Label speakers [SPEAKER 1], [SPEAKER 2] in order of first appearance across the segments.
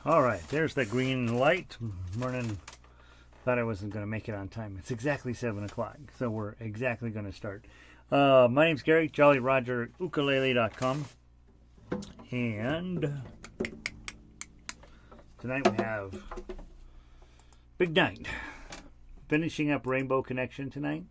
[SPEAKER 1] All right, there's the green light. Morning. Thought I wasn't going to make it on time. It's exactly 7 o'clock, so we're exactly going to start. My name's Gary, JollyRogerUkulele.com. And tonight we have big night. Finishing up Rainbow Connection tonight.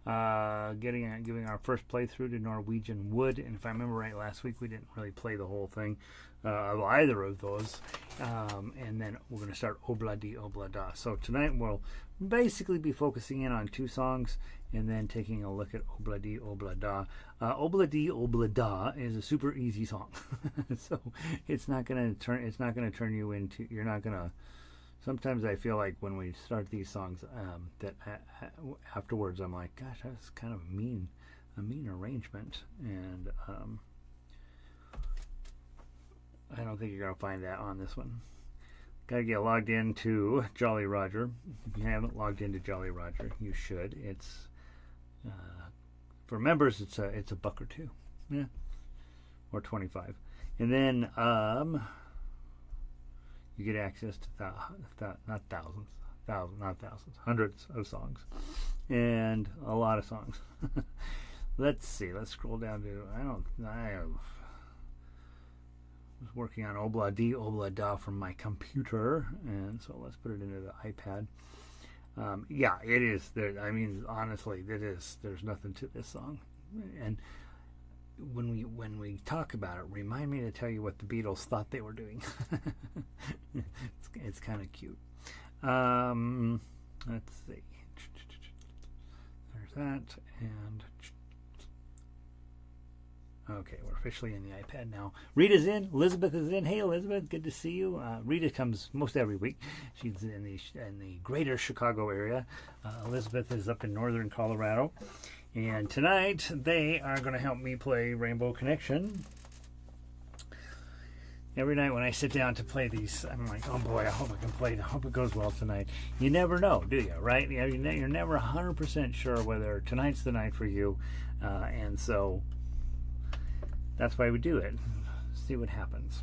[SPEAKER 1] Giving our first playthrough to Norwegian Wood, and if I remember right, last week we didn't really play the whole thing of either of those, and then we're going to start Obladi Oblada. So tonight we'll basically be focusing in on 2 songs and then taking a look at Obladi Oblada. Obladi Oblada is a super easy song, so it's not going to turn you into. You're not going to. Sometimes I feel like when we start these songs, that afterwards I'm like, gosh, that's kind of a mean arrangement, and I don't think you're gonna find that on this one. Gotta get logged into Jolly Roger. If you haven't logged into Jolly Roger, you should. It's for members. It's a $1 or $2, yeah, or 25, and then you get access to hundreds of songs, and a lot of songs. Let's see. Let's scroll down to. I was working on Obladi Oblada from my computer, and so let's put it into the iPad. Yeah, it is. I mean, honestly, it is. There's nothing to this song, and when we talk about it, remind me to tell you what the Beatles thought they were doing. It's kind of cute. Let's see. There's that, and okay, we're officially in the iPad now. Rita's in. Elizabeth is in. Hey, Elizabeth, good to see you. Rita comes most every week. She's in the greater Chicago area. Elizabeth is up in northern Colorado. And tonight, they are going to help me play Rainbow Connection. Every night when I sit down to play these, I'm like, oh boy, I hope I can play it. I hope it goes well tonight. You never know, do you, right? You're never 100% sure whether tonight's the night for you. And so that's why we do it. See what happens.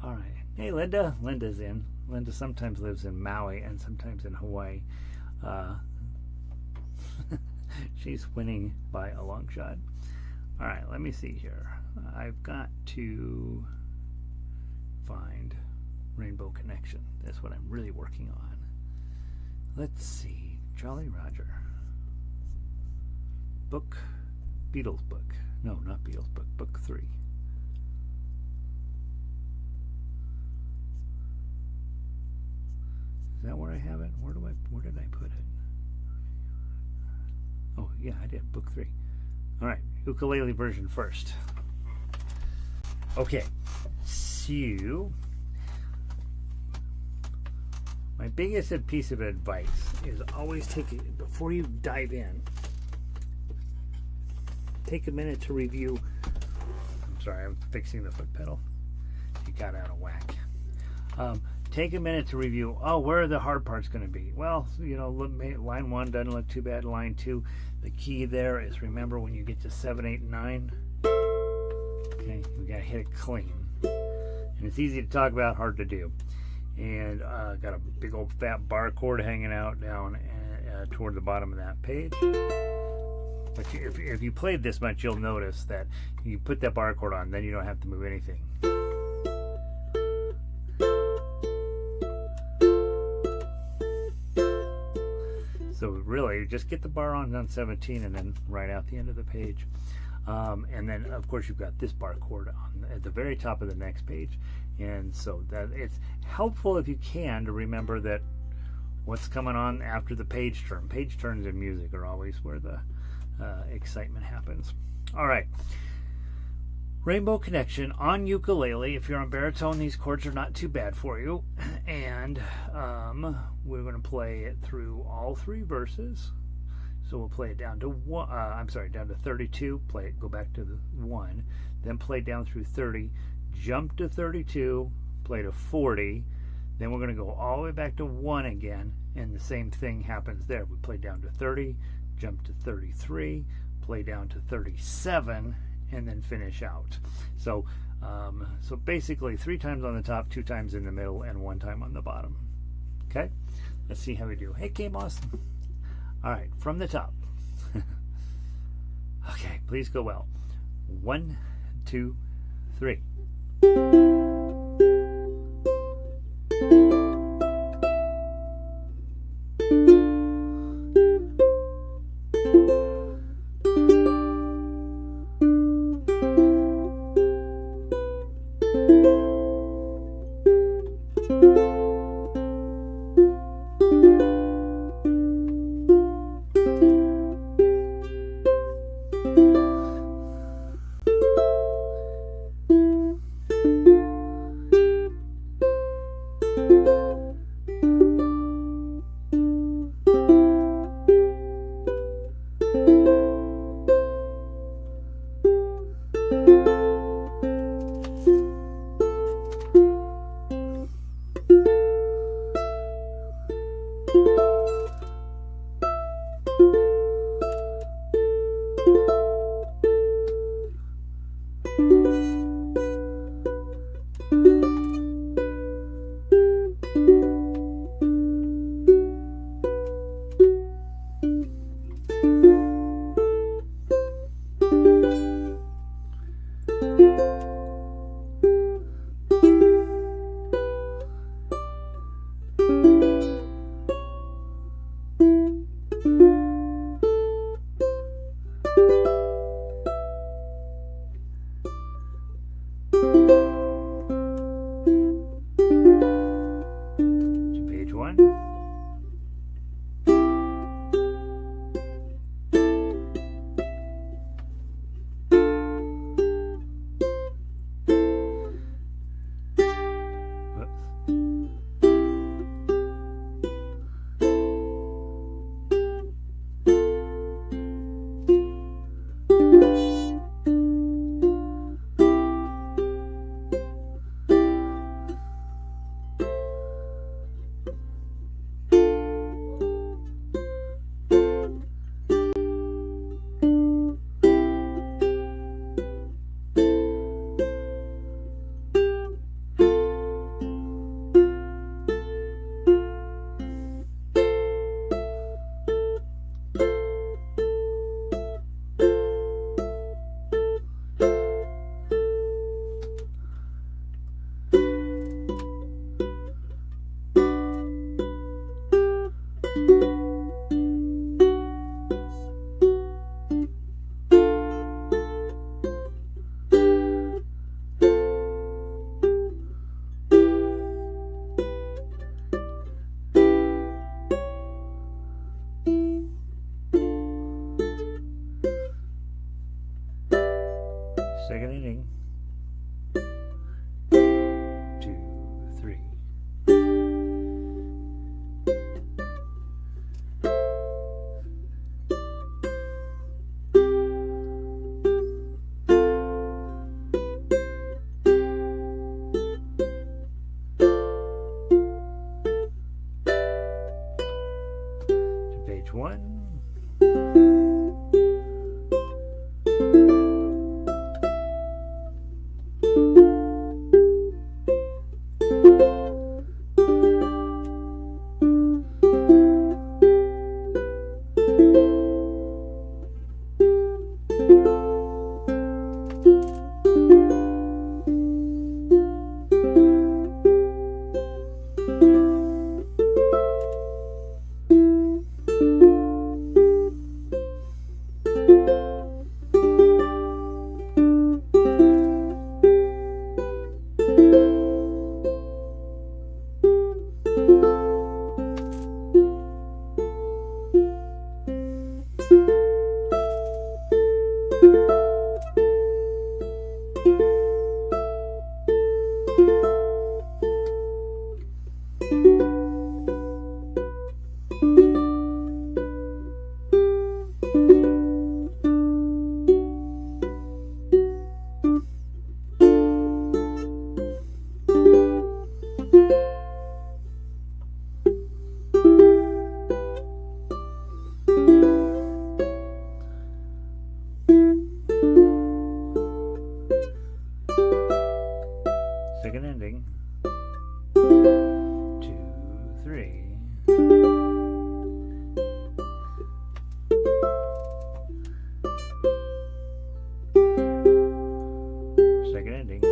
[SPEAKER 1] All right. Hey, Linda. Linda's in. Linda sometimes lives in Maui and sometimes in Hawaii. She's winning by a long shot. All right, let me see here. I've got to find Rainbow Connection. That's what I'm really working on. Let's see. Jolly Roger. Book. Beatles book. No, not Beatles book. Book 3. Is that where I have it? Where did I put it? Oh, yeah, I did. Book 3. All right. Ukulele version first. Okay. So, my biggest piece of advice is always before you dive in, take a minute to review. I'm sorry, I'm fixing the foot pedal. It got out of whack. Take a minute to review. Oh, where are the hard parts going to be? Well, line 1 doesn't look too bad. Line 2, the key there is, remember, when you get to 7, 8, and 9, okay, we got to hit it clean. And it's easy to talk about, hard to do. And got a big old fat bar chord hanging out down toward the bottom of that page. But if you played this much, you'll notice that you put that bar chord on, then you don't have to move anything. So really, just get the bar on 17 and then right out the end of the page. And then, of course, you've got this bar chord at the very top of the next page. And so that it's helpful if you can to remember that what's coming on after the page turn. Page turns in music are always where the excitement happens. All right. Rainbow Connection on ukulele. If you're on baritone, these chords are not too bad for you. And we're going to play it through all 3 verses. So we'll play it down to down to 32. Play it, go back to the 1, then play down through 30, jump to 32, play to 40. Then we're going to go all the way back to 1 again, and the same thing happens there. We play down to 30, jump to 33, play down to 37, and then finish out. So So basically 3 times on the top, 2 times in the middle, and 1 time on the bottom. Okay, let's see how we do. Hey, K-Moss. All right, from the top. Okay, please go well. 1, 2, 3. second ending. 2, 3. Second ending.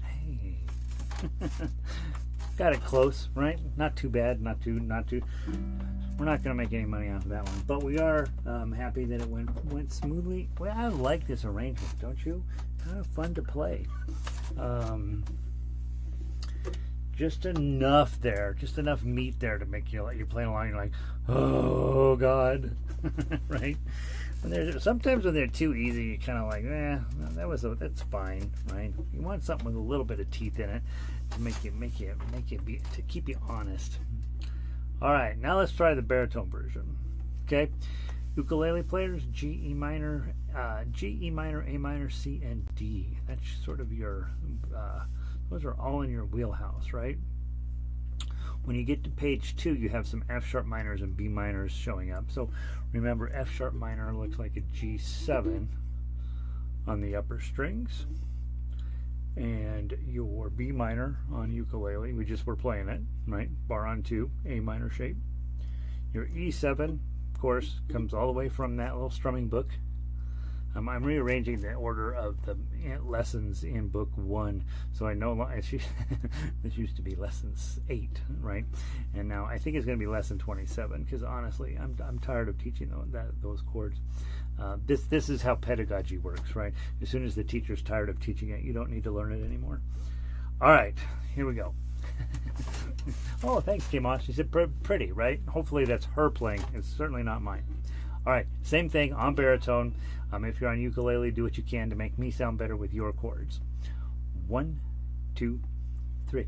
[SPEAKER 1] Hey. Got it close, right? Not too bad, not too. We're not going to make any money off of that one, but we are happy that it went smoothly. Well, I like this arrangement, don't you? Kind of fun to play. Just enough there, just enough meat there to make you like you're playing along. You're like, oh God, right? Sometimes when they're too easy, you're kind of like, that's fine, right? You want something with a little bit of teeth in it to keep you honest. All right, now let's try the baritone version. Okay, ukulele players: G, E minor, A minor, C, and D. That's sort of your. Those are all in your wheelhouse, right? When you get to page 2, you have some F sharp minors and B minors showing up. So remember, F sharp minor looks like a G7 on the upper strings, and your B minor on ukulele, we just were playing it, right? Bar on 2, A minor shape. Your E7, of course, comes all the way from that little strumming book. I'm rearranging the order of the lessons in book 1, so I know this used to be lessons 8, right? And now I think it's going to be lesson 27, because honestly, I'm tired of teaching those chords. This is how pedagogy works, right? As soon as the teacher's tired of teaching it, you don't need to learn it anymore. All right, here we go. Oh, thanks, Kimosh. She said pretty, right? Hopefully that's her playing. It's certainly not mine. All right, same thing on baritone. If you're on ukulele, do what you can to make me sound better with your chords. 1, 2, 3.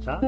[SPEAKER 1] Top.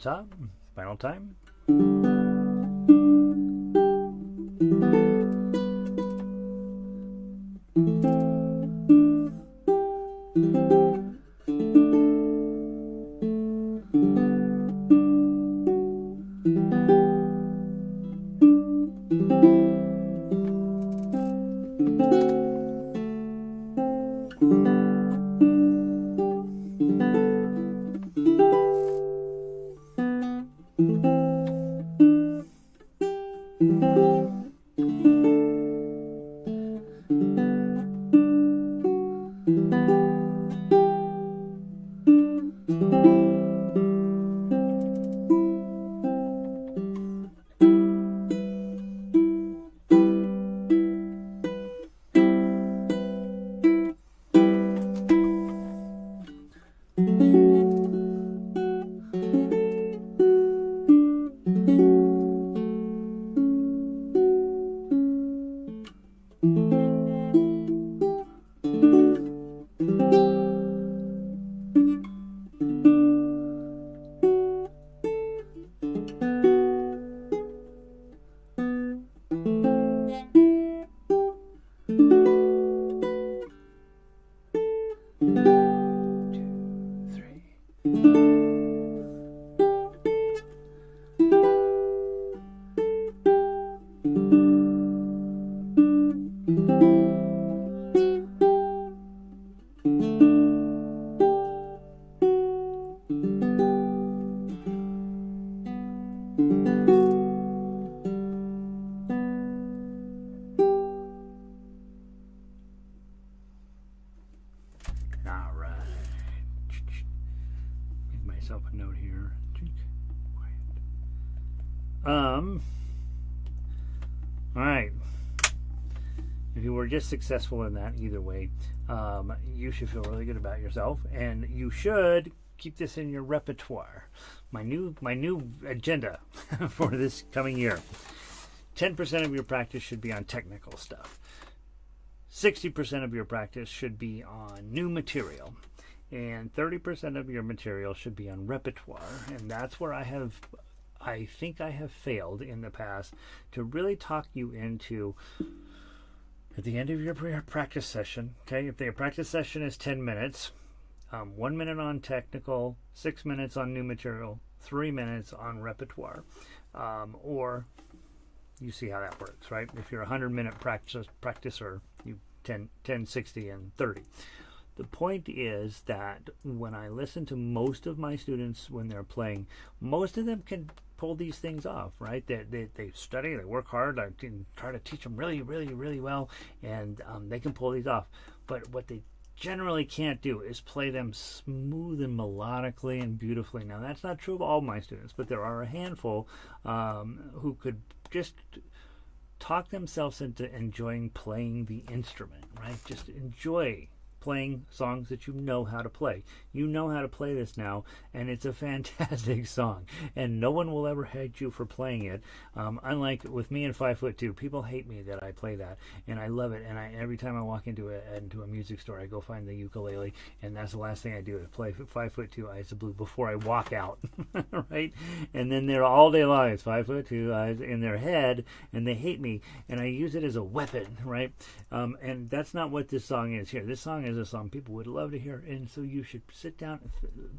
[SPEAKER 1] top. Final time. All right. Make myself a note here. All right. If you were just successful in that either way, you should feel really good about yourself, and you should keep this in your repertoire. My new agenda for this coming year. 10% of your practice should be on technical stuff. 60% of your practice should be on new material, and 30% of your material should be on repertoire. And that's where I think I have failed in the past to really talk you into, at the end of your practice session, okay, if the practice session is 10 minutes, 1 minute on technical, 6 minutes on new material, 3 minutes on repertoire, or you see how that works, right? If you're a 100-minute practicer, you 10, 60, and 30. The point is that when I listen to most of my students when they're playing, most of them can pull these things off, right? They study, they work hard, I can try to teach them really, really, really well, and they can pull these off. But what they generally can't do is play them smooth and melodically and beautifully. Now, that's not true of all my students, but there are a handful who could just talk themselves into enjoying playing the instrument, right? Just enjoy playing songs that you know how to play. You know how to play this now, and it's a fantastic song, and no one will ever hate you for playing it. Unlike with me and 5'2", people hate me that I play that, and I love it. And every time I walk into a music store, I go find the ukulele, and that's the last thing I do is play 5'2" Eyes of Blue before I walk out, right? And then they're all day long, it's 5'2" Eyes in their head, and they hate me, and I use it as a weapon, right? And that's not what this song is here. This song is a song people would love to hear, and so you should sit down.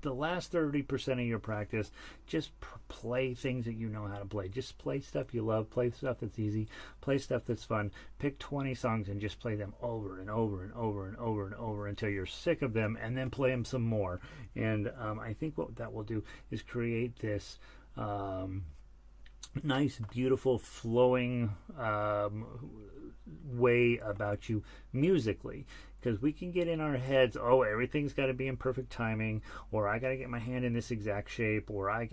[SPEAKER 1] The last 30% of your practice, just play things that you know how to play. Just play stuff you love, play stuff that's easy, play stuff that's fun. Pick 20 songs and just play them over and over and over and over and over until you're sick of them, and then play them some more. And I think what that will do is create this nice, beautiful, flowing way about you musically, because we can get in our heads, oh, everything's got to be in perfect timing, or I got to get my hand in this exact shape, or I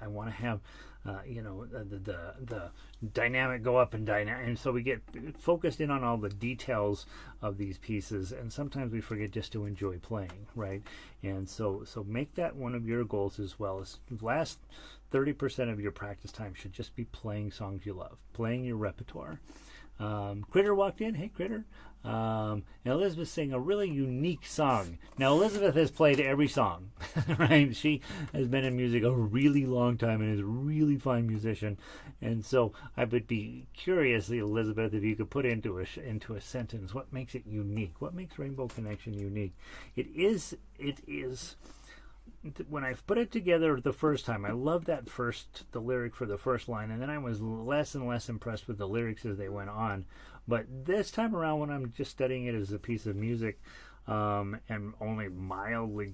[SPEAKER 1] want to have the dynamic go up and so we get focused in on all the details of these pieces, and sometimes we forget just to enjoy playing, right? And so make that one of your goals as well. As last 30% of your practice time should just be playing songs you love, playing your repertoire. Critter walked in. Hey, Critter. And Elizabeth sang a really unique song. Now, Elizabeth has played every song, right? She has been in music a really long time and is a really fine musician. And so I would be curious, Elizabeth, if you could put into a sentence what makes it unique. What makes Rainbow Connection unique? It is. When I put it together the first time, I loved the lyric for the first line, and then I was less and less impressed with the lyrics as they went on. But this time around, when I'm just studying it as a piece of music, and only mildly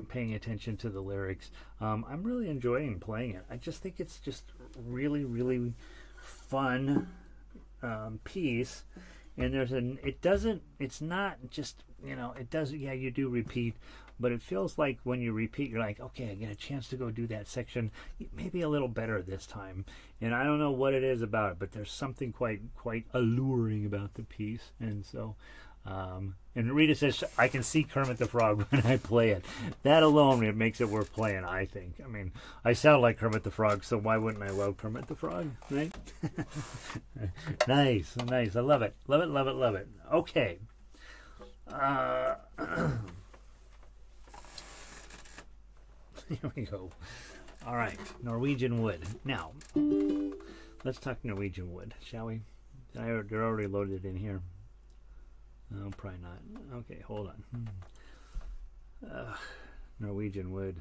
[SPEAKER 1] paying attention to the lyrics, I'm really enjoying playing it. I just think it's just really, really fun piece. And it's not just, it does, yeah, you do repeat, but it feels like when you repeat, you're like, okay, I get a chance to go do that section maybe a little better this time. And I don't know what it is about it, but there's something quite alluring about the piece. And so, and Rita says, I can see Kermit the Frog when I play it. That alone, it makes it worth playing, I think. I mean, I sound like Kermit the Frog, so why wouldn't I love Kermit the Frog, right? Nice. I love it. Love it. Okay. Here we go. All right, Norwegian Wood. Now, let's talk Norwegian Wood, shall we? They're already loaded in here. Oh, probably not. Okay, hold on. Norwegian Wood.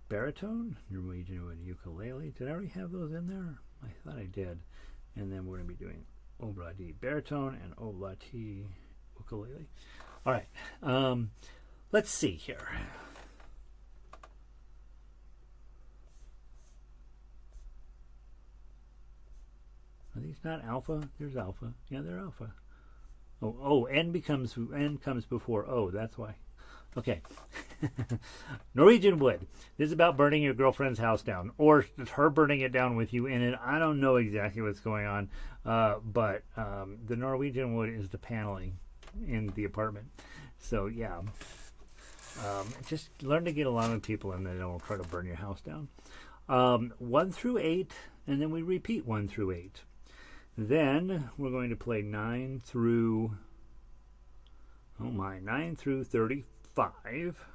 [SPEAKER 1] Baritone? Norwegian Wood. Ukulele. Did I already have those in there? I thought I did. And then we're going to be doing Obladi Baritone and Obladi Ukulele. All right. Let's see here. Are these not alpha? There's alpha. Yeah, they're alpha. Oh, N comes before O. That's why. Okay. Norwegian Wood. This is about burning your girlfriend's house down, or her burning it down with you in it. I don't know exactly what's going on, but the Norwegian Wood is the paneling in the apartment. So yeah, just learn to get along with people, and then they won't try to burn your house down. 1 through 8, and then we repeat 1 through 8. Then we're going to play 9 through 35.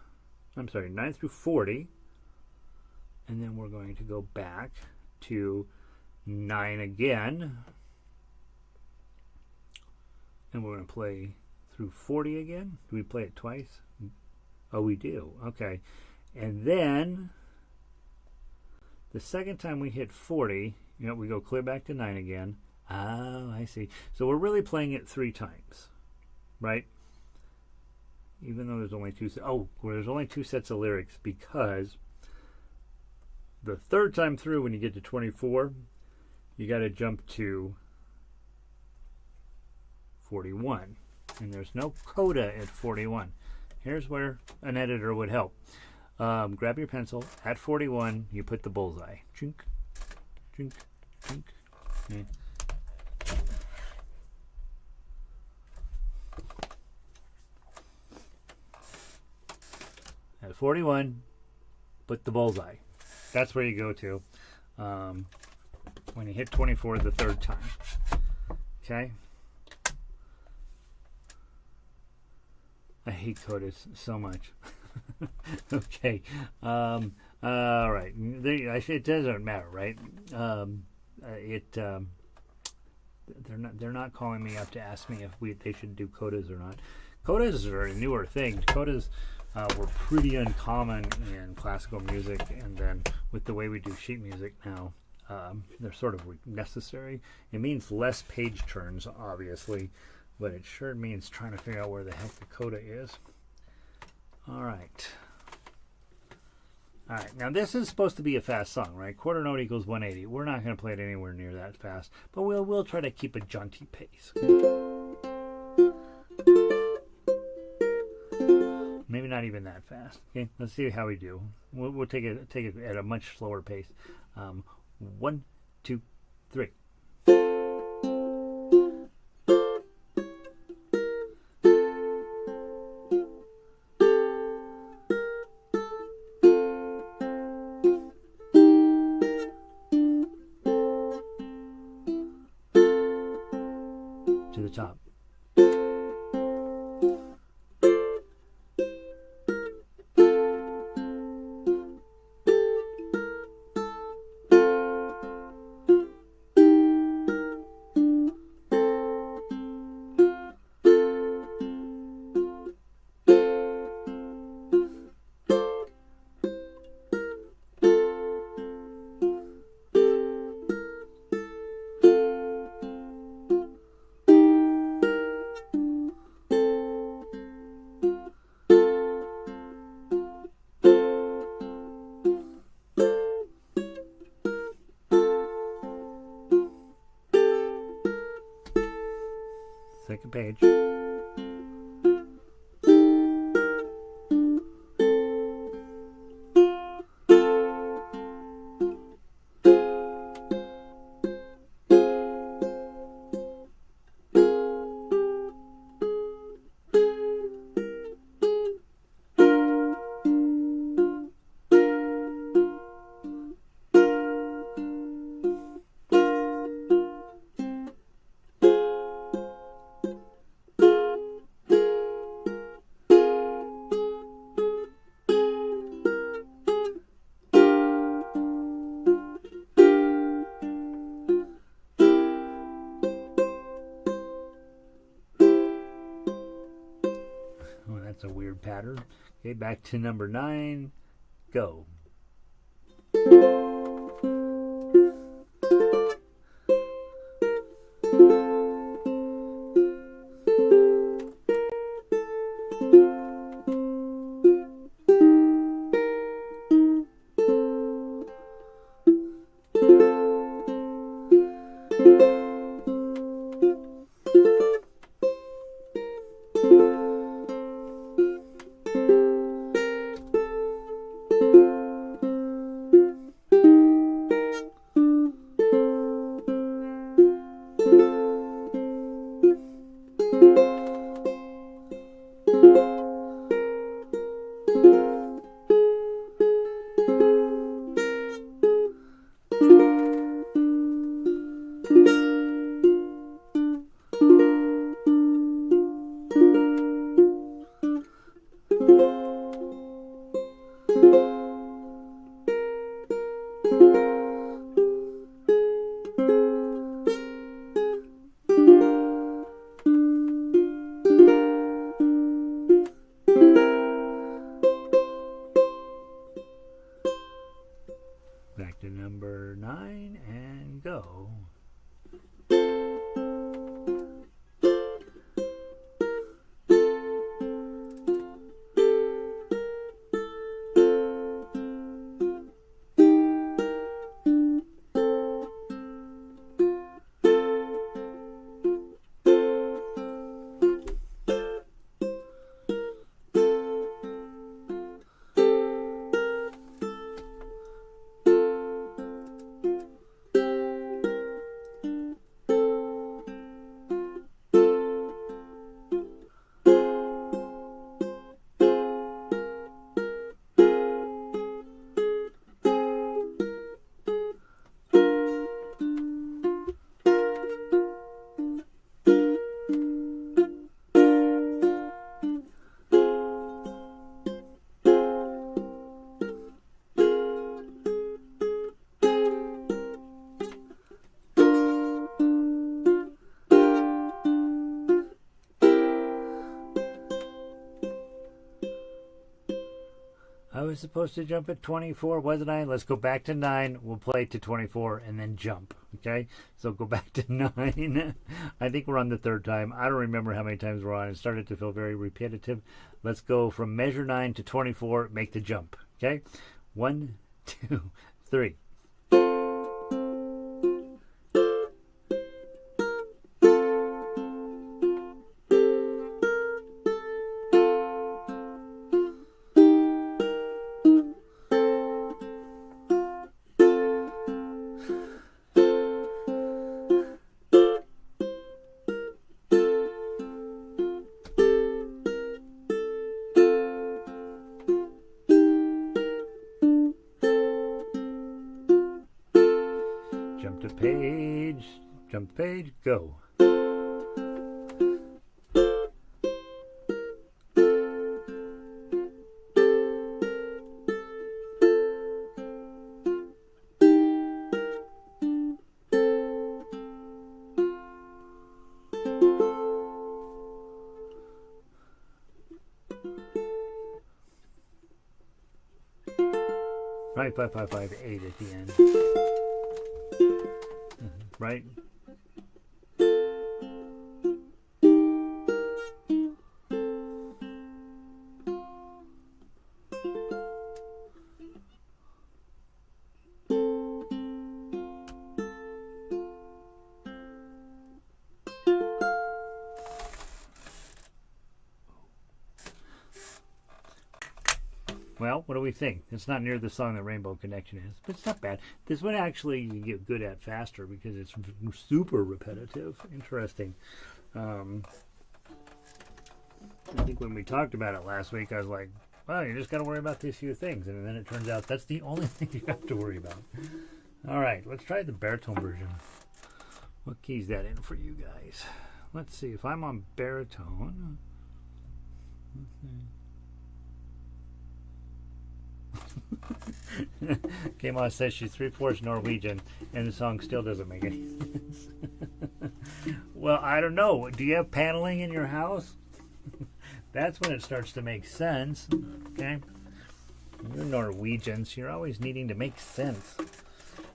[SPEAKER 1] I'm sorry, 9 through 40. And then we're going to go back to 9 again. And we're going to play through 40 again. Do we play it twice? Oh, we do. Okay. And then the second time we hit 40, we go clear back to 9 again. Oh, I see. So we're really playing it 3 times, right? Even though there's only there's only 2 sets of lyrics, because the third time through, when you get to 24, you got to jump to 41, and there's no coda at 41. Here's where an editor would help. Grab your pencil. At 41, you put the bullseye. Chink, chink, chink. Okay. At 41, put the bullseye. That's where you go to when you hit 24 the third time. Okay? I hate codas so much. Okay. All right. It doesn't matter, right? They're not calling me up to ask me if they should do codas or not. Codas are a newer thing. Codas were pretty uncommon in classical music, and then with the way we do sheet music now, they're sort of necessary. It means less page turns, obviously, but it sure means trying to figure out where the heck the coda is. All right. All right. Now this is supposed to be a fast song, right? Quarter note equals 180. We're not going to play it anywhere near that fast, but we'll try to keep a jaunty pace. Maybe not even that fast. Okay, let's see how we do. We'll take it at a much slower pace. 1, 2, 3. To the top. second page. Oh, that's a weird pattern. Okay, back to number 9. Go. Back to number 9 and go. I was supposed to jump at 24, wasn't I? Let's go back to 9. We'll play to 24 and then jump. Okay? So go back to 9. I think we're on the 3rd time. I don't remember how many times we're on. It started to feel very repetitive. Let's go from measure 9 to 24. Make the jump. Okay? 1, 2, 3. Jump to page, go. Right, 5, 5, 5, 8 at the end. Right? Well, what do we think? It's not near the song that Rainbow Connection is, but it's not bad. This one actually you get good at faster because it's super repetitive. Interesting. I think when we talked about it last week, I was like, well, you just got to worry about these few things. And then it turns out that's the only thing you have to worry about. All right, let's try the baritone version. What key's that in for you guys? Let's see. If I'm on baritone... Kama says she's 3/4 Norwegian, and the song still doesn't make any sense. Well, I don't know. Do you have paneling in your house? That's when it starts to make sense. Okay, you're Norwegians. You're always needing to make sense.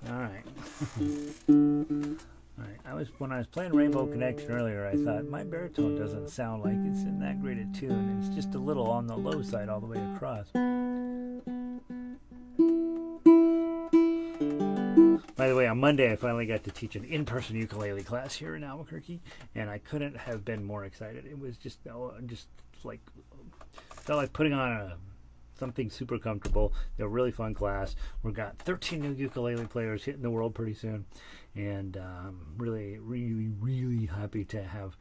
[SPEAKER 1] All right. All right. When I was playing Rainbow Connection earlier, I thought my baritone doesn't sound like it's in that great a tune. It's just a little on the low side all the way across. By the way, on Monday I finally got to teach an in-person ukulele class here in Albuquerque, and I couldn't have been more excited. It was just like felt like putting on something super comfortable. A really fun class. We've got 13 new ukulele players hitting the world pretty soon, and really, really, really happy to have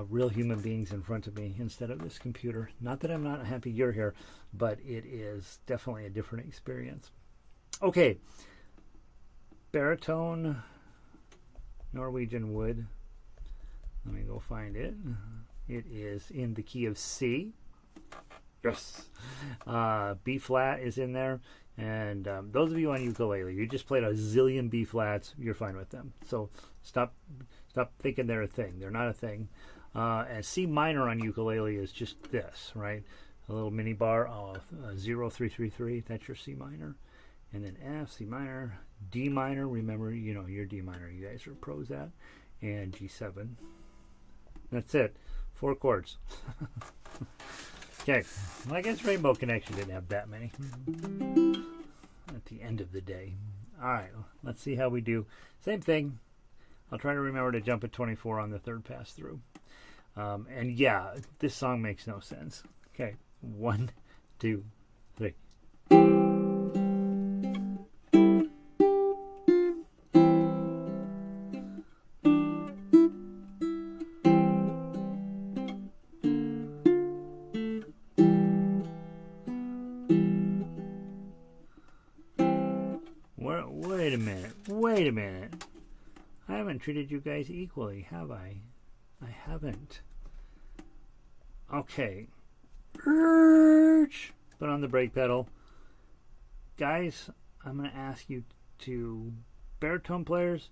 [SPEAKER 1] real human beings in front of me instead of this computer. Not that I'm not happy you're here, but it is definitely a different experience. Okay. Baritone, Norwegian Wood. Let me go find it. It is in the key of C. Yes. B flat is in there. And those of you on ukulele, you just played a zillion B flats. You're fine with them. So stop thinking they're a thing. They're not a thing. And C minor on ukulele is just this, right? A little mini bar of 0, 3, 3, 3. That's your C minor. And then F, C minor, D minor. Remember, your D minor. You guys are pros at. And G7. That's it. 4 chords. Okay. Well, I guess Rainbow Connection didn't have that many. At the end of the day. All right. Let's see how we do. Same thing. I'll try to remember to jump at 24 on the third pass through. And yeah, this song makes no sense. Okay. 1, 2, 3. Wait a minute. I haven't treated you guys equally, have I? I haven't. Okay. Put on the brake pedal. Guys, I'm going to ask you to... Baritone players,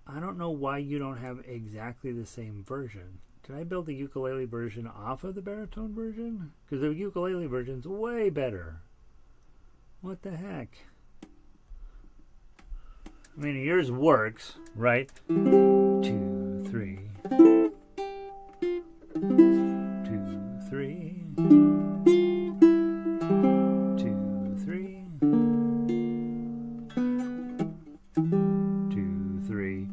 [SPEAKER 1] I don't know why you don't have exactly the same version. Did I build the ukulele version off of the baritone version? Because the ukulele version's way better. What the heck? I mean, yours works, right? 2, 3. 2, 3. 2, 3. 2, 3.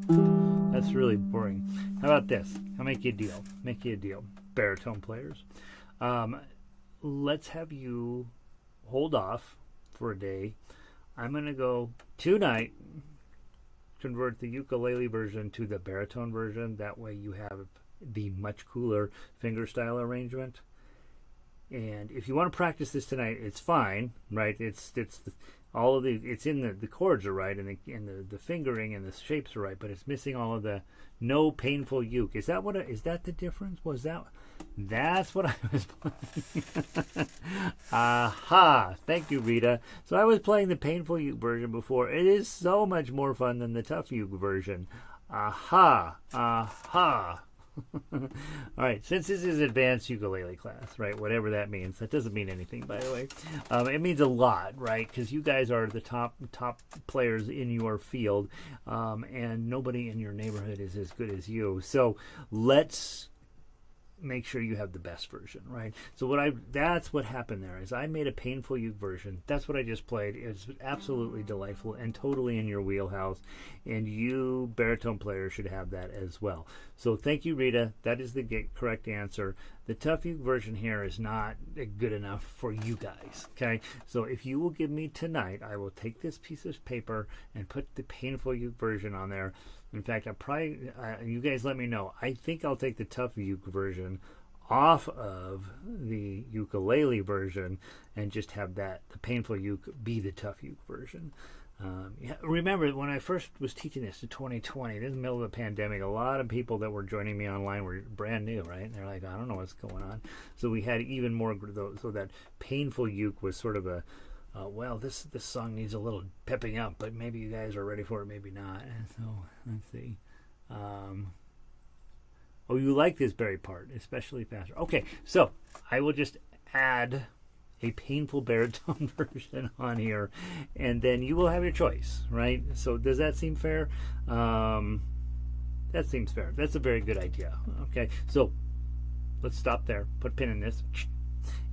[SPEAKER 1] That's really boring. How about this? I'll make you a deal. Make you a deal. Baritone players. Let's have you hold off for a day. I'm going to go tonight. Convert the ukulele version to the baritone version. That way you have the much cooler fingerstyle arrangement. And if you want to practice this tonight, it's fine, right? It's all of it's in the chords are right, and the fingering and the shapes are right, but it's missing all of the no painful uke. Is that the difference? That's what I was playing. Aha! Thank you, Rita. So I was playing the painful uke version before. It is so much more fun than the tough uke version. Aha! Aha! All right, since this is advanced ukulele class, right, whatever that means, that doesn't mean anything, by the way. It means a lot, right, because you guys are the top players in your field, and nobody in your neighborhood is as good as you. So let's make sure you have the best version, right? So that's what happened there is I made a painful uke version. That's what I just played. It's absolutely delightful and totally in your wheelhouse, and you baritone players should have that as well. So thank you, Rita. That is the correct answer. the tough uke version here is not good enough for you guys. Okay, so if you will give me tonight, I will take this piece of paper and put the painful uke version on there. In fact, I'll probably you guys let me know. I think I'll take the tough uke version off of the ukulele version and just have the painful uke be the tough uke version. Yeah, remember when I first was teaching this in 2020, this is the middle of the pandemic, a lot of people that were joining me online were brand new, right? And they're like, I don't know what's going on. So we had even more, so that painful uke was sort of a, well, this song needs a little pepping up, but maybe you guys are ready for it, maybe not. And so let's see. Oh, you like this berry part, especially faster. Okay, so I will just add a painful baritone version on here, and then you will have your choice, right? So does that seem fair? That seems fair. That's a very good idea. Okay, so let's stop there. Put a pin in this,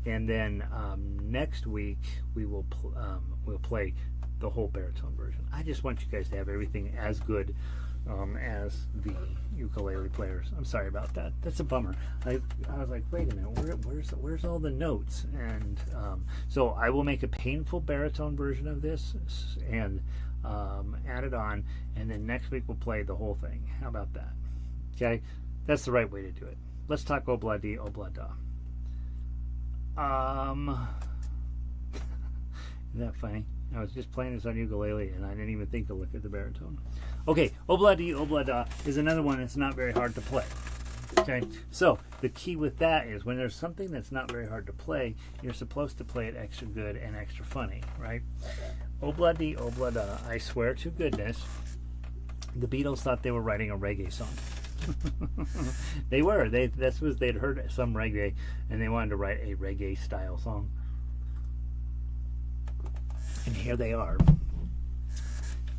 [SPEAKER 1] and then next week we will we'll play the whole baritone version. I just want you guys to have everything as good as the ukulele players. I'm sorry about that. That's a bummer. I was like, wait a minute, where's all the notes? And so I will make a painful baritone version of this and add it on, and then next week we'll play the whole thing. How about that? Okay, that's the right way to do it. Let's talk Obladi Oblada. Isn't that funny? I was just playing this on ukulele and I didn't even think to look at the baritone. Okay, Obladi Oblada is another one that's not very hard to play. Okay, so the key with that is when there's something that's not very hard to play, you're supposed to play it extra good and extra funny, right? Obladi Oblada, I swear to goodness, the Beatles thought they were writing a reggae song. They were. They'd heard some reggae and they wanted to write a reggae style song. And here they are.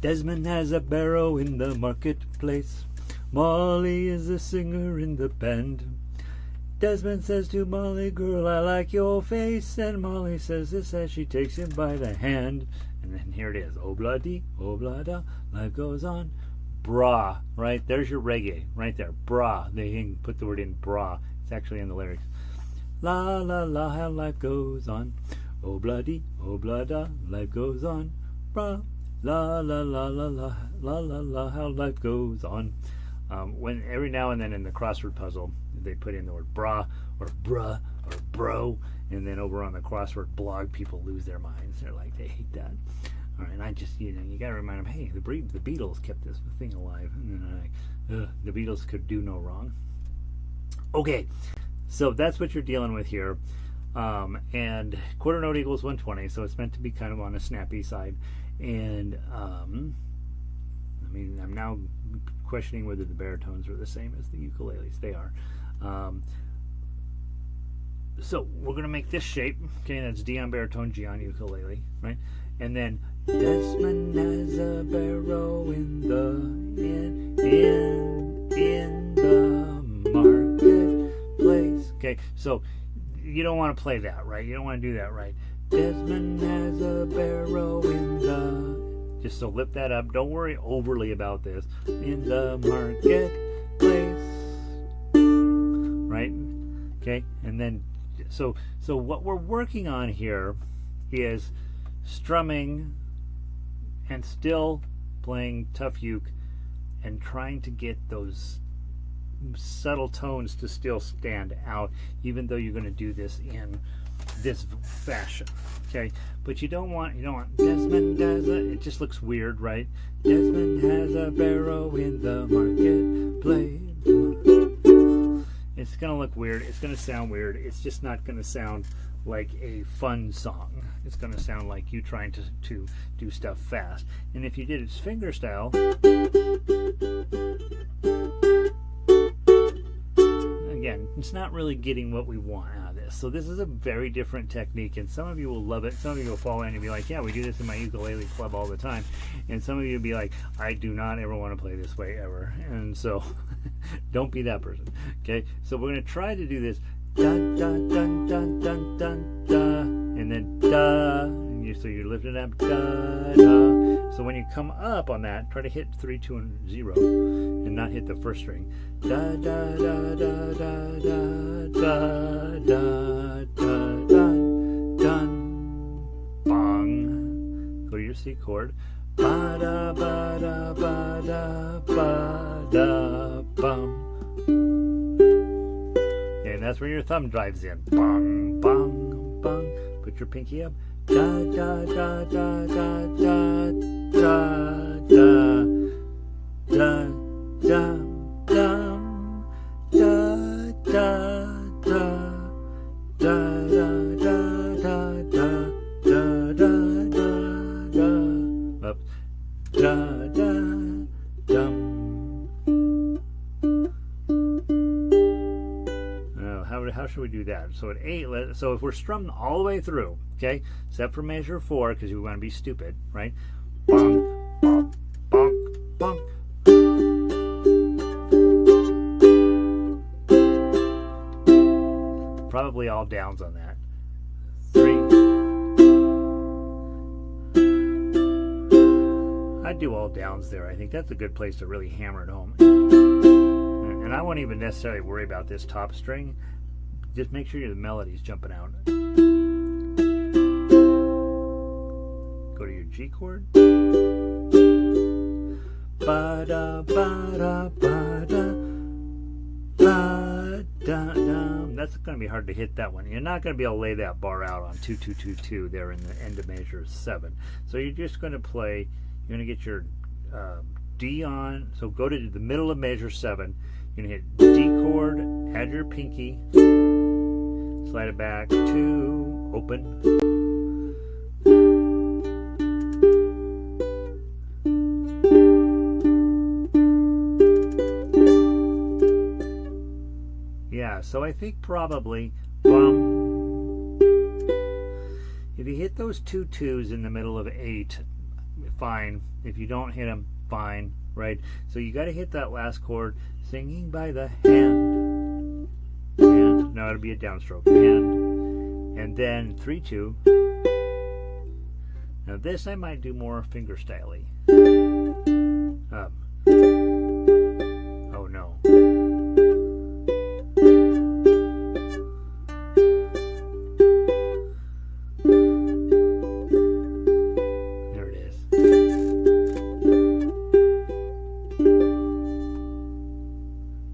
[SPEAKER 1] Desmond has a barrow in the marketplace. Molly is a singer in the band. Desmond says to Molly, girl, I like your face. And Molly says this as she takes him by the hand. And then here it is. Obladi, oblada, life goes on. Bra, right? There's your reggae, right there. Bra. They put the word in bra. It's actually in the lyrics. La, la, la, how life goes on. Obladi, oblada, life goes on. Bra, la la la la la la la la, how life goes on. When every now and then in the crossword puzzle they put in the word bra or bruh or bro, and then over on the crossword blog people lose their minds. They're like, they hate that. All right, and I just, you gotta remind them, hey, the Beatles kept this thing alive, and then the Beatles could do no wrong. Okay, so that's what you're dealing with here. And quarter note equals 120, so it's meant to be kind of on a snappy side. And I mean, I'm now questioning whether the baritones are the same as the ukuleles. They are. So we're going to make this shape. Okay, that's D on baritone, G on ukulele, right? And then Desmond has a barrow in the marketplace. Okay, so you don't want to play that, right? You don't want to do that, right? Desmond has a barrow in the... Just so lift that up. Don't worry overly about this. In the marketplace. Right? Okay? And then, so what we're working on here is strumming and still playing tough uke and trying to get those subtle tones to still stand out, even though you're going to do this in this fashion. Okay, but you don't want Desmond has a, it just looks weird, right? Desmond has a barrow in the marketplace. It's gonna look weird, it's gonna sound weird, it's just not gonna sound like a fun song. It's gonna sound like you trying to do stuff fast. And if you did it finger style, again, it's not really getting what we want out of this. So this is a very different technique, and some of you will love it. Some of you will fall in and be like, yeah, we do this in my ukulele club all the time. And some of you will be like, I do not ever want to play this way ever. And so don't be that person. Okay, so we're going to try to do this dun dun dun dun dun dun da, and then da. So you're lifting up, da, da. So when you come up on that, try to hit 3, 2, and 0, and not hit the first string. Da da da da da da da da da dun dun bong. Go to your C chord. Ba da ba da ba da ba da bum. And that's where your thumb drives in. Bong bong bong. Put your pinky up. Da da da da da da da da da da dum da da da da da da da da da da up da da dum. How should we do that? So at 8, so if we're strumming all the way through, okay, except for measure 4, because we want to be stupid, right? Bonk, bonk, bonk, bonk. Probably all downs on that. 3. I'd do all downs there. I think that's a good place to really hammer it home. And I won't even necessarily worry about this top string. Just make sure the melody's jumping out. Go to your G chord. Ba da ba da ba da ba da da. That's going to be hard to hit that one. You're not going to be able to lay that bar out on 2 2 2 2 there in the end of measure 7. So you're just going to play. You're going to get your D on. So go to the middle of measure 7. You're going to hit D chord. Add your pinky. Slide it back to open. Yeah, so I think probably bum. If you hit those 2 2s in the middle of 8, fine. If you don't hit them, fine, right? So you got to hit that last chord, singing by the hand. And now it'll be a downstroke. And then 3 2. Now this I might do more finger styley. Oh no. There it is.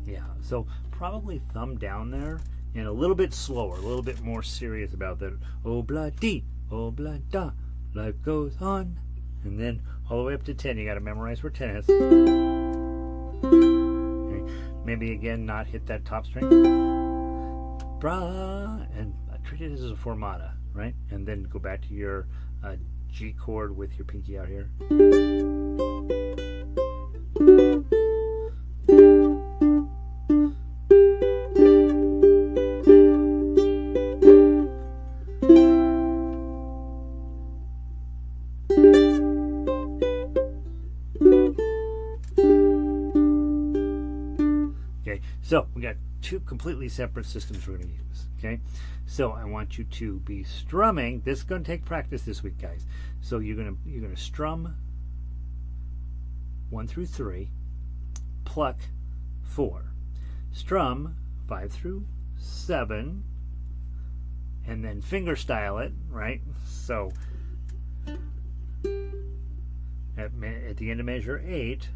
[SPEAKER 1] Yeah, so probably thumb down there and a little bit slower, a little bit more serious about that. Obladi Oblada, life goes on. And then all the way up to 10, you got to memorize where 10 is. Okay. Maybe again, not hit that top string. Bra, and treat it as a formata, right? And then go back to your G chord with your pinky out here. So we got 2 completely separate systems we're going to use. Okay, so I want you to be strumming. This is going to take practice this week, guys. So you're going to strum 1 through 3, pluck 4, strum 5 through 7, and then finger style it, right? So at the end of measure 8.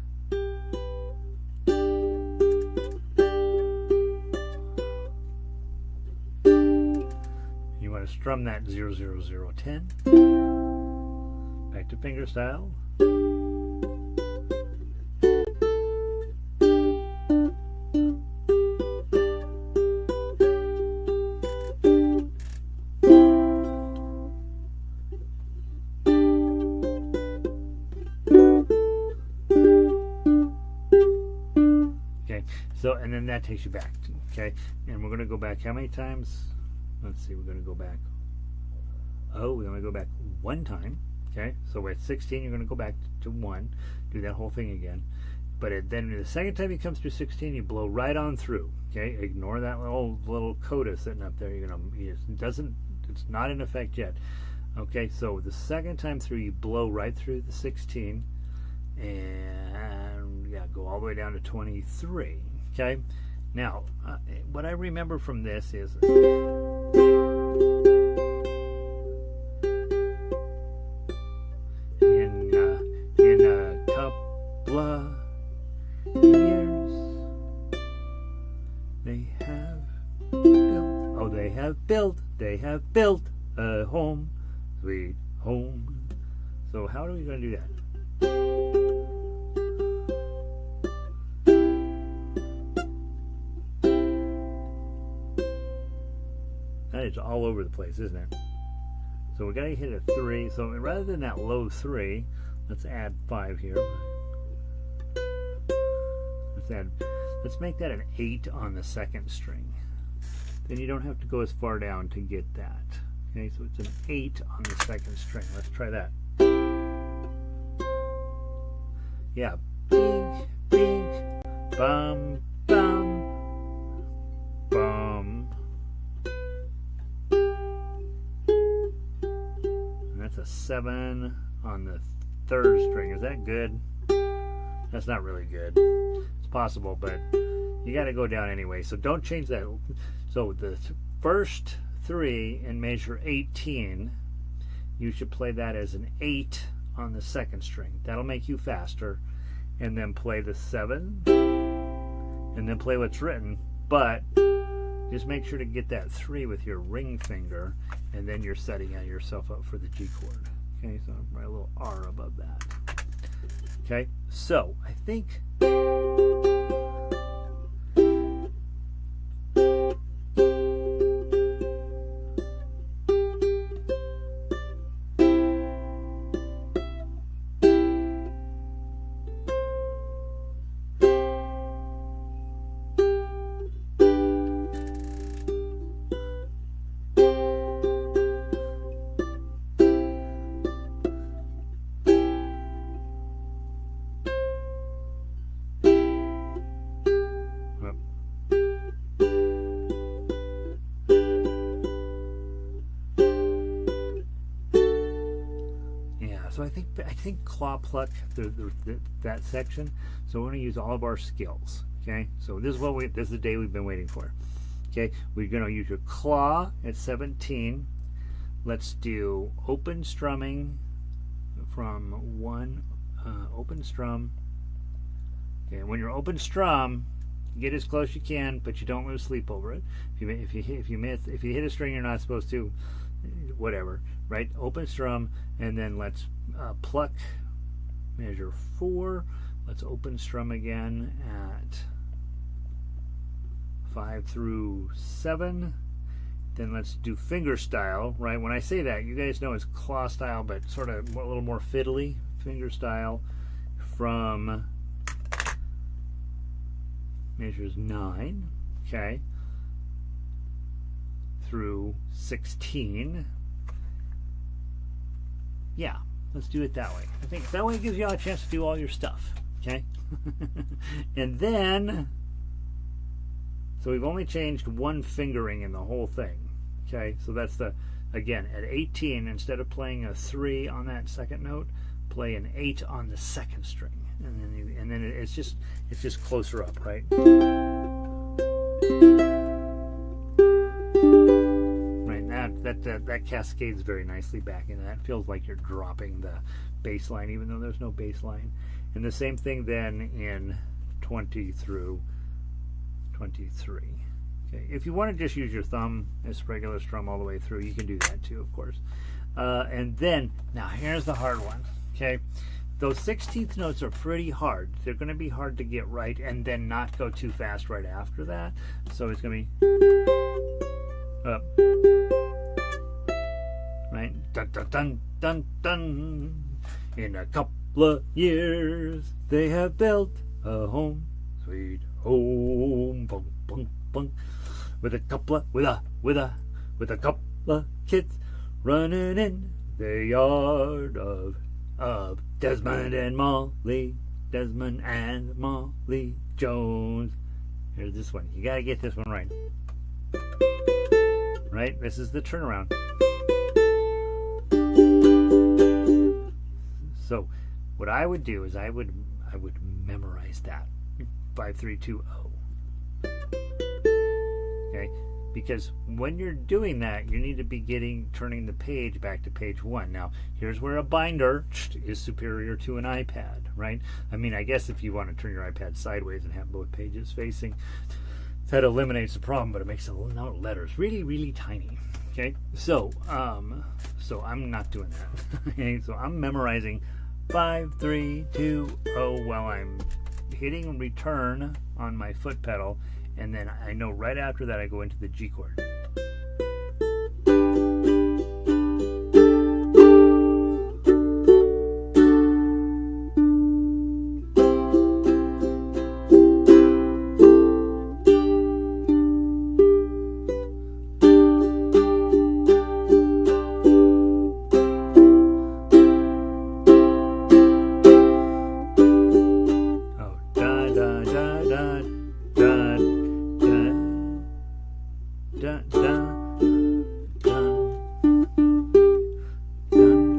[SPEAKER 1] To strum that 0 0 0 10, back to finger style, okay. So and then that takes you back, okay, and we're going to go back how many times? Let's see, we're going to go back. Oh, we only go back 1 time. Okay, so we're at 16, you're going to go back to 1. Do that whole thing again. But then the second time you come through 16, you blow right on through. Okay, ignore that little coda sitting up there. It's not in effect yet. Okay, so the second time through, you blow right through the 16, and yeah, go all the way down to 23. Okay, now what I remember from this is in a couple of years they have built a home, sweet home. So how are we going to do that? That is all over the place, isn't it? So we got to hit a 3. So rather than that low 3, let's add 5 here. Let's make that an 8 on the second string. Then you don't have to go as far down to get that. Okay, so it's an 8 on the second string. Let's try that. Yeah, bing, bing, bum, bum, bum. And that's a 7 on the third string. Is that good? That's not really good. It's possible, but you got to go down anyway. So don't change that. So the first 3 in measure 18, you should play that as an 8 on the second string. That'll make you faster. And then play the 7, and then play what's written. But just make sure to get that 3 with your ring finger, and then you're setting yourself up for the G chord. Okay, so write a little R above that. Okay, so I think So I think claw pluck that section. So we're going to use all of our skills. Okay. So this is the day we've been waiting for. Okay. We're going to use your claw at 17. Let's do open strumming from 1 open strum. Okay. When you're open strum, get as close as you can, but you don't lose sleep over it. If you hit a string you're not supposed to, whatever. Right. Open strum, and then let's pluck measure 4. Let's open strum again at 5 through 7. Then let's do finger style, right? When I say that, you guys know it's claw style, but sort of a little more fiddly. Finger style from measures 9, okay, through 16. Yeah. Let's do it that way. I think that way it gives you all a chance to do all your stuff. Okay? And then, so we've only changed 1 fingering in the whole thing. Okay? So that's again, at 18, instead of playing a 3 on that second note, play an 8 on the second string. And then it's just closer up, right? That cascades very nicely back into that. It feels like you're dropping the bass line, even though there's no bass line. And the same thing then in 20 through 23. Okay, if you want to just use your thumb as regular strum all the way through, you can do that too, of course. And then, now here's the hard one. Okay, those 16th notes are pretty hard. They're going to be hard to get right and then not go too fast right after that. So it's going to be up. Right? Dun, dun, dun, dun, dun. In a couple of years, they have built a home, sweet home, bunk, bunk, bunk, with a couple of kids running in the yard of Desmond and Molly Jones. Here's this one. You gotta get this one right. Right? This is the turnaround. So what I would do is I would memorize that 5-3-2-0. Okay, because when you're doing that, you need to be turning the page back to page 1. Now, here's where a binder is superior to an iPad, right? I mean, I guess if you want to turn your iPad sideways and have both pages facing, that eliminates the problem, but it makes the letters really, really tiny. Okay, so I'm not doing that. Okay, so I'm memorizing 5-3-2-0 while I'm hitting return on my foot pedal, and then I know right after that I go into the G chord.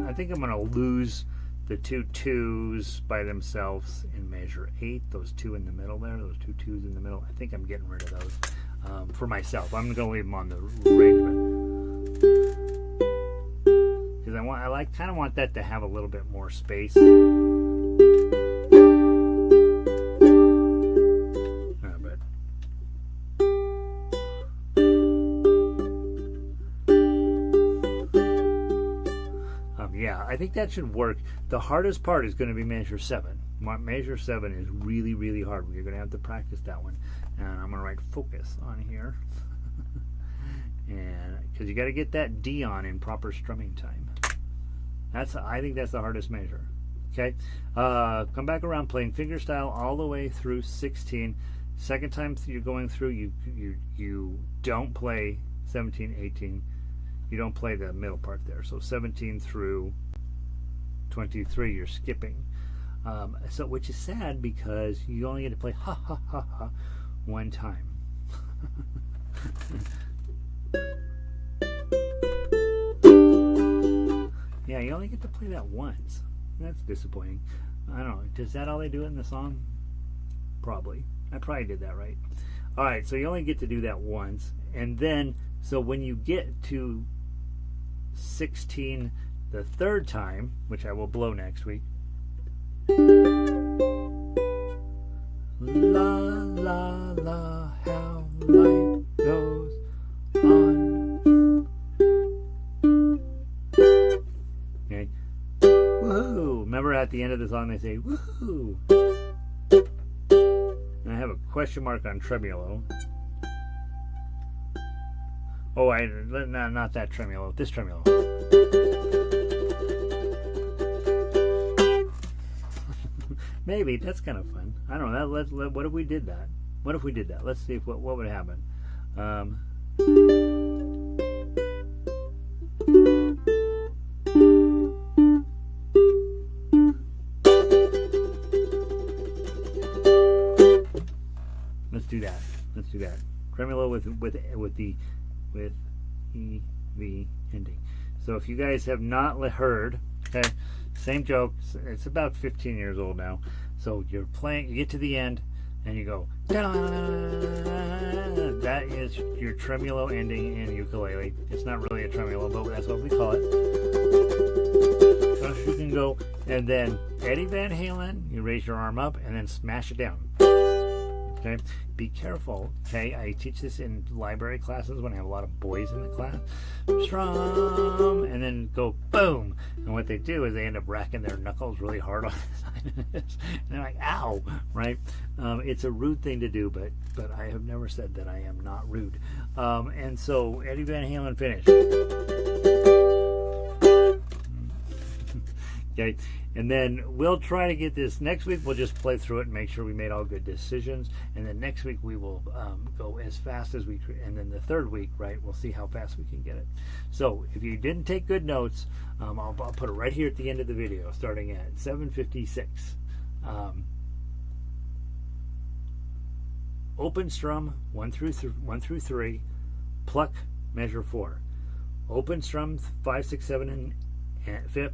[SPEAKER 1] I think I'm going to lose the 2 2s by themselves in measure 8. Those 2 in the middle there, those 2 2s in the middle. I think I'm getting rid of those for myself. I'm going to leave them on the arrangement because I kind of want that to have a little bit more space. Yeah, I think that should work. The hardest part is going to be measure 7. Measure 7 is really, really hard. You're going to have to practice that one. And I'm going to write focus on here. And because you got to get that D on in proper strumming time. I think that's the hardest measure. Okay, come back around playing fingerstyle all the way through 16. Second time you're going through, you don't play 17, 18. You don't play the middle part there. So 17 through 23 you're skipping. So which is sad because you only get to play ha ha ha ha one time. Yeah, you only get to play that once. That's disappointing. I don't know. Is that all they do in the song? Probably. I probably did that right. Alright, so you only get to do that once. And then, so when you get to 16 the third time, which I will blow next week. La la la, how life goes on. Okay. Woohoo! Remember at the end of the song they say woohoo. And I have a question mark on tremolo. Oh, not that tremolo. This tremolo. Maybe that's kind of fun. I don't know. What if we did that? What if we did that? Let's see what would happen. Let's do that. Let's do that. Tremolo with EV ending. So if you guys have not heard, okay, same joke. It's about 15 years old now. So you're playing, you get to the end, and you go, da-da-da-da-da-da. That is your tremolo ending in ukulele. It's not really a tremolo, but that's what we call it. So you can go, and then Eddie Van Halen, you raise your arm up, and then smash it down. Okay, be careful. Okay, I teach this in library classes when I have a lot of boys in the class. Strum, and then go boom. And what they do is they end up racking their knuckles really hard on the side of this. And they're like, ow, right? It's a rude thing to do, but I have never said that I am not rude. And so Eddie Van Halen finished. Okay, and then we'll try to get this next week. We'll just play through it and make sure we made all good decisions. And then next week we will go as fast as we could. And then the third week, right, we'll see how fast we can get it. So if you didn't take good notes, I'll put it right here at the end of the video, starting at 7:56. Open strum 1 through 3, pluck measure 4. Open strum 5, 6, 7, and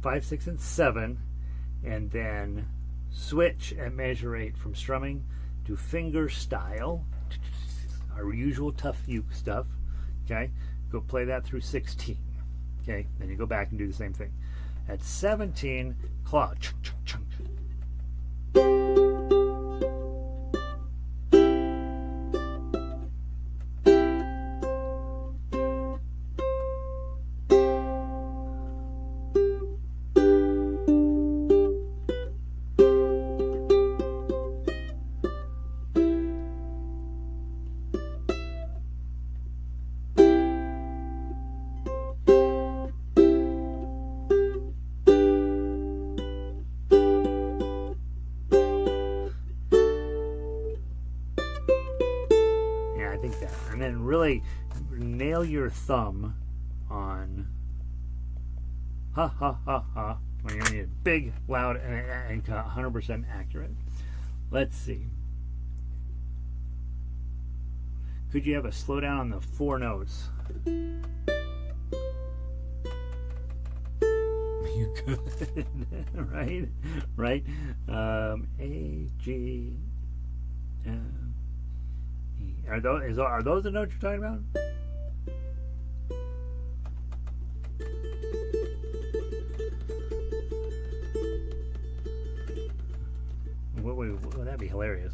[SPEAKER 1] 5, 6, and 7, and then switch at measure 8 from strumming to finger style, our usual tough uke stuff. Okay, go play that through 16. Okay, then you go back and do the same thing. At 17, claw. Chunk, chunk, chunk. And then really nail your thumb on ha ha ha ha when you need it big, loud, and 100% accurate. Let's see. Could you have a slowdown on the 4 notes? You could, right? Right? A, G, Are those the notes you're talking about? Would that be hilarious?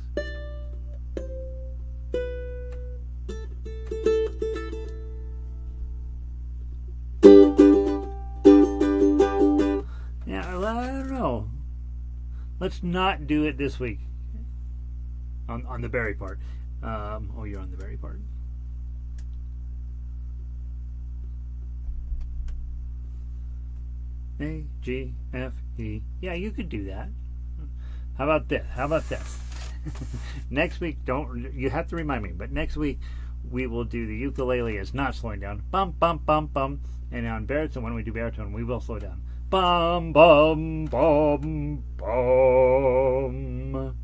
[SPEAKER 1] Yeah, I don't know. Let's not do it this week on the berry part. Oh, you're on the very part. A, G, F, E. Yeah, you could do that. How about this? How about this? Next week, you have to remind me, but next week we will do the ukulele as not slowing down. Bum, bum, bum, bum. And on baritone, when we do baritone, we will slow down. Bum, bum, bum, bum.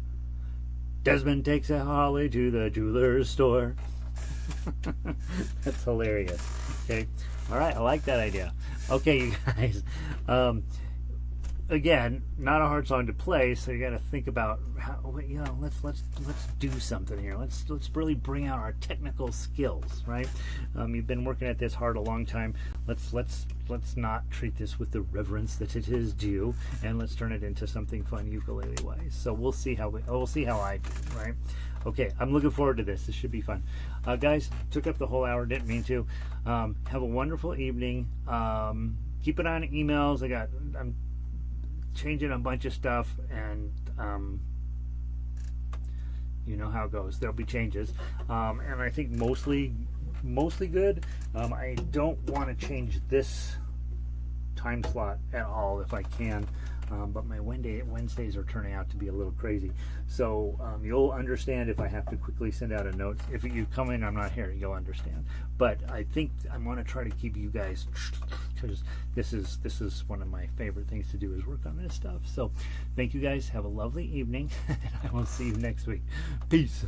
[SPEAKER 1] Desmond takes a Holly to the jeweler's store. That's hilarious. Okay. All right. I like that idea. Okay, you guys. Again, not a hard song to play, so you got to think about how, let's do something here. Let's really bring out our technical skills, right? You've been working at this hard a long time. Let's not treat this with the reverence that it is due, and let's turn it into something fun ukulele wise. So we'll see how I do, right? Okay, I'm looking forward to this. This should be fun. Guys, took up the whole hour, didn't mean to. Have a wonderful evening. Keep an eye on emails. I'm changing a bunch of stuff, and you know how it goes. There'll be changes, and I think mostly good. I don't want to change this time slot at all if I can, but my Wednesdays are turning out to be a little crazy. So you'll understand if I have to quickly send out a note. If you come in, I'm not here, you'll understand. But I think I want to try to keep you guys, because this is one of my favorite things to do, is work on this stuff. So thank you guys. Have a lovely evening. I will see you next week. Peace.